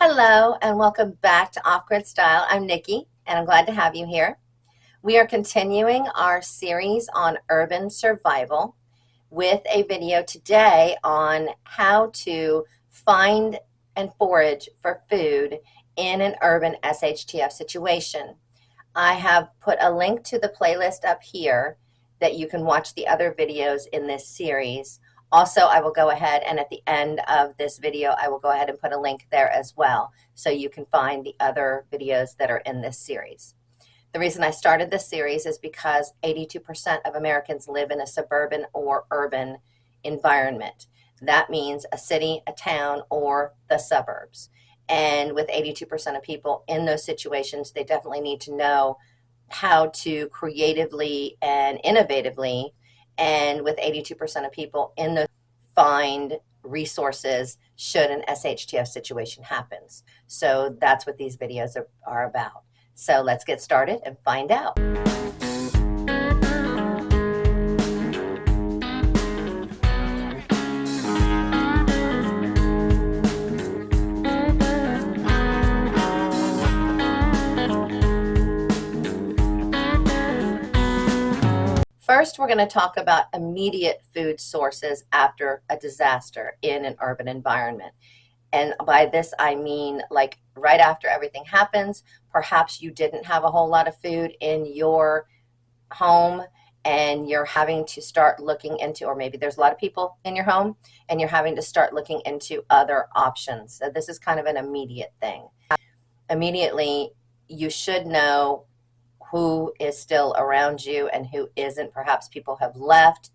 Hello and welcome back to Off-Grid Style. I'm Nikki and I'm glad to have you here. We are continuing our series on urban survival with a video today on how to find and forage for food in an urban SHTF situation. I have put a link to the playlist up here that you can watch the other videos in this series. Also, I will go ahead and at the end of this video, I will go ahead and put a link there as well so you can find the other videos that are in this series. The reason I started this series is because 82% of Americans live in a suburban or urban environment. That means a city, a town, or the suburbs. And with 82% of people in those situations, they definitely need to know how to creatively and innovatively, and with 82% of people in the find resources should an SHTF situation happens. So that's what these videos are about. So let's get started and find out. First, we're going to talk about immediate food sources after a disaster in an urban environment. And by this, I mean like right after everything happens, perhaps you didn't have a whole lot of food in your home and you're having to start looking into, or maybe there's a lot of people in your home and you're having to start looking into other options. So this is kind of an immediate thing. Immediately, you should know who is still around you and who isn't. Perhaps people have left.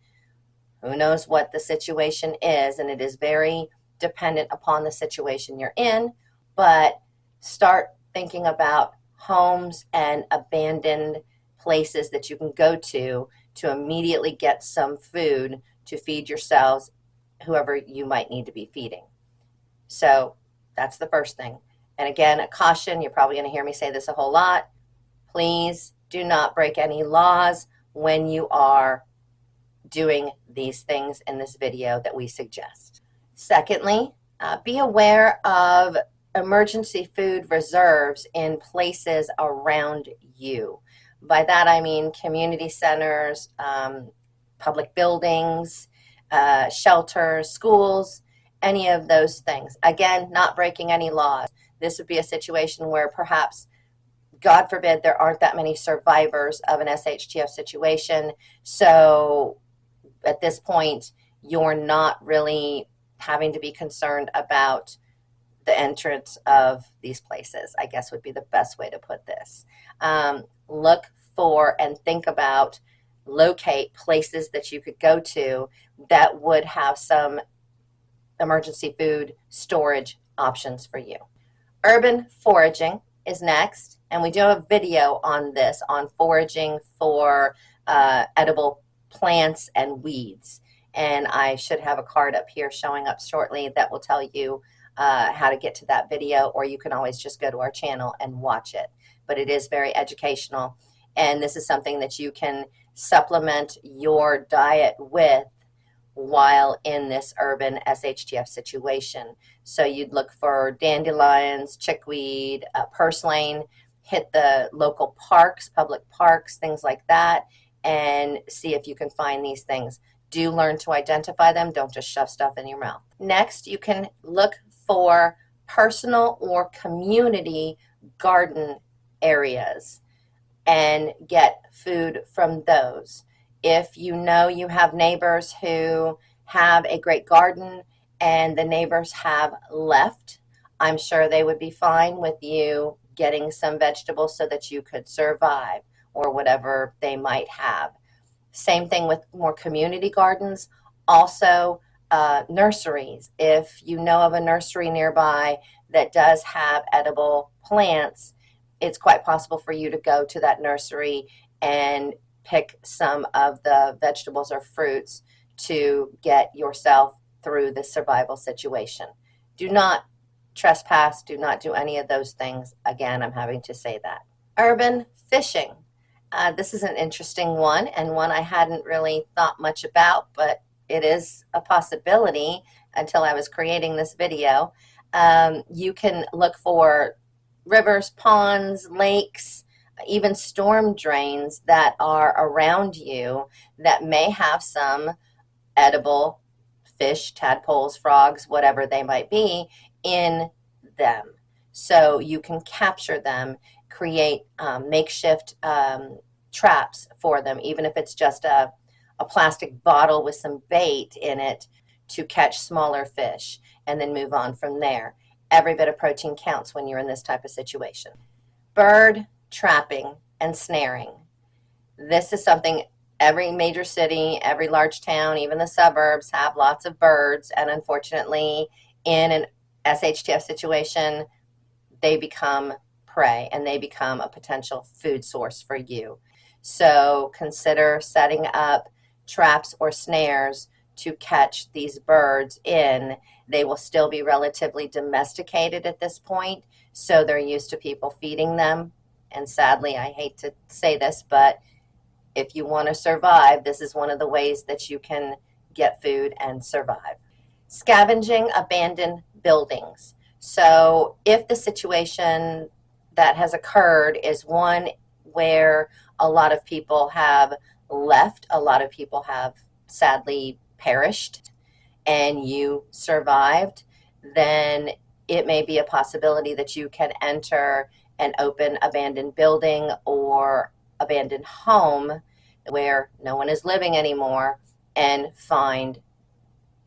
Who knows what the situation is, and it is very dependent upon the situation you're in, but start thinking about homes and abandoned places that you can go to immediately get some food to feed yourselves, whoever you might need to be feeding. So that's the first thing. And again, a caution, you're probably going to hear me say this a whole lot. Please do not break any laws when you are doing these things in this video that we suggest. Secondly, be aware of emergency food reserves in places around you. By that I mean community centers, public buildings, shelters, schools, any of those things. Again, not breaking any laws. This would be a situation where perhaps, God forbid, there aren't that many survivors of an SHTF situation. So at this point, you're not really having to be concerned about the entrance of these places, I guess would be the best way to put this. Look for and think about, locate places that you could go to that would have some emergency food storage options for you. Urban foraging is next, and we do have a video on this, on foraging for edible plants and weeds. And I should have a card up here showing up shortly that will tell you how to get to that video, or you can always just go to our channel and watch it. But it is very educational, and this is something that you can supplement your diet with while in this urban SHTF situation. So you'd look for dandelions, chickweed, purslane, hit the local parks, public parks, things like that, and see if you can find these things. Do learn to identify them. Don't just shove stuff in your mouth. Next, you can look for personal or community garden areas and get food from those. If you know you have neighbors who have a great garden and the neighbors have left, I'm sure they would be fine with you getting some vegetables so that you could survive, or whatever they might have. Same thing with more community gardens. Also, nurseries. If you know of a nursery nearby that does have edible plants, it's quite possible for you to go to that nursery and pick some of the vegetables or fruits to get yourself through the survival situation. Do not trespass. Do not do any of those things. Again, I'm having to say that. Urban fishing. This is an interesting one, and one I hadn't really thought much about, but it is a possibility until I was creating this video. You can look for rivers, ponds, lakes, even storm drains that are around you that may have some edible fish, tadpoles, frogs, whatever they might be in them. So you can capture them, create makeshift traps for them, even if it's just a plastic bottle with some bait in it to catch smaller fish, and then move on from there. Every bit of protein counts when you're in this type of situation. Bird trapping and snaring. This is something every major city, every large town, even the suburbs have lots of birds, and unfortunately in an SHTF situation, they become prey and they become a potential food source for you. So consider setting up traps or snares to catch these birds in. They will still be relatively domesticated at this point, so they're used to people feeding them. And sadly, I hate to say this, but if you want to survive, this is one of the ways that you can get food and survive. Scavenging abandoned buildings. So if the situation that has occurred is one where a lot of people have left, a lot of people have sadly perished, and you survived, then it may be a possibility that you can enter an open abandoned building or abandoned home where no one is living anymore and find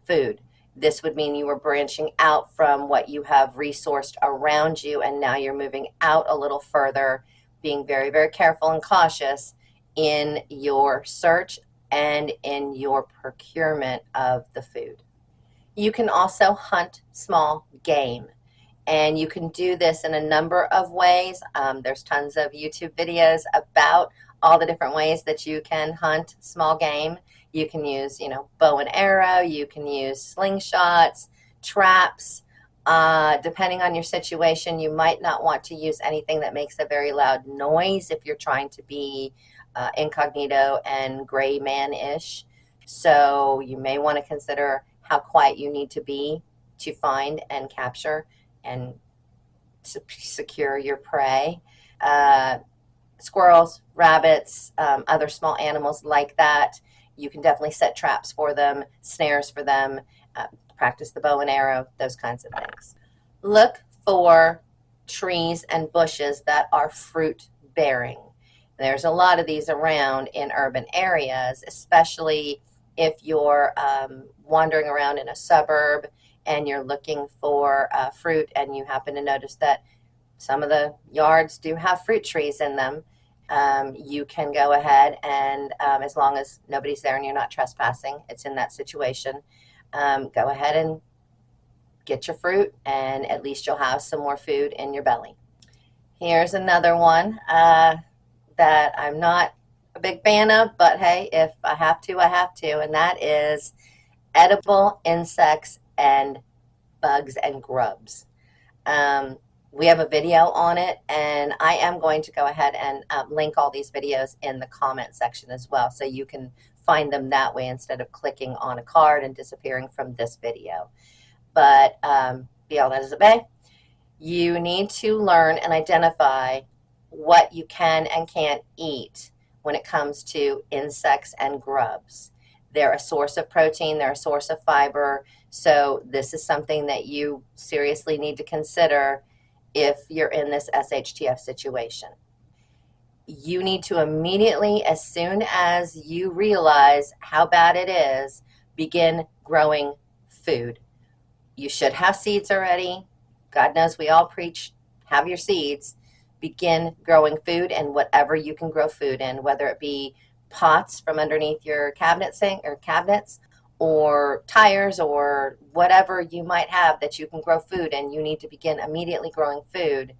food. This would mean you were branching out from what you have resourced around you, and now you're moving out a little further, being very, very careful and cautious in your search and in your procurement of the food. You can also hunt small game, and you can do this in a number of ways. There's tons of YouTube videos about all the different ways that you can hunt small game. You can use, bow and arrow. You can use slingshots, traps. Depending on your situation, you might not want to use anything that makes a very loud noise if you're trying to be incognito and gray man-ish. So you may want to consider how quiet you need to be to find and capture and secure your prey. Squirrels, rabbits, other small animals like that. You can definitely set traps for them, snares for them, practice the bow and arrow, those kinds of things. Look for trees and bushes that are fruit bearing. There's a lot of these around in urban areas, especially if you're wandering around in a suburb and you're looking for fruit, and you happen to notice that some of the yards do have fruit trees in them. You can go ahead and, as long as nobody's there and you're not trespassing, it's in that situation, go ahead and get your fruit, and at least you'll have some more food in your belly. Here's another one that I'm not a big fan of, but hey, if I have to, I have to, and that is edible insects and bugs and grubs. We have a video on it, and I am going to go ahead and link all these videos in the comment section as well, so you can find them that way instead of clicking on a card and disappearing from this video. But be all that as it may, you need to learn and identify what you can and can't eat when it comes to insects and grubs. They're a source of protein, they're a source of fiber, so this is something that you seriously need to consider if you're in this SHTF situation. You need to immediately, as soon as you realize how bad it is, begin growing food. You should have seeds already. God knows we all preach, have your seeds. Begin growing food, and whatever you can grow food in, whether it be pots from underneath your cabinet sink or cabinets, or tires, or whatever you might have that you can grow food in. You need to begin immediately growing food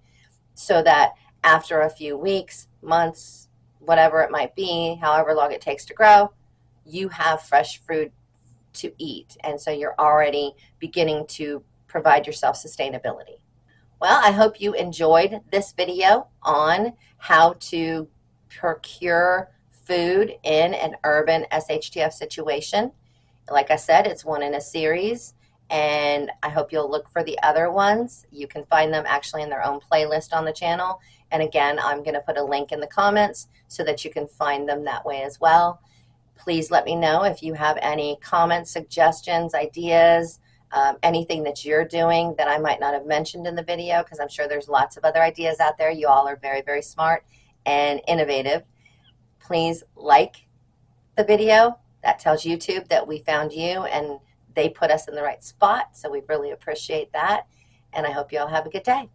so that after a few weeks, months, whatever it might be, however long it takes to grow, you have fresh food to eat. And so you're already beginning to provide yourself sustainability. Well, I hope you enjoyed this video on how to procure food in an urban SHTF situation. Like I said, it's one in a series, and I hope you'll look for the other ones. You can find them actually in their own playlist on the channel. And again, I'm going to put a link in the comments so that you can find them that way as well. Please let me know if you have any comments, suggestions, ideas, anything that you're doing that I might not have mentioned in the video, because I'm sure there's lots of other ideas out there. You all are very, very smart and innovative. Please like the video. That tells YouTube that we found you and they put us in the right spot. So we really appreciate that. And I hope you all have a good day.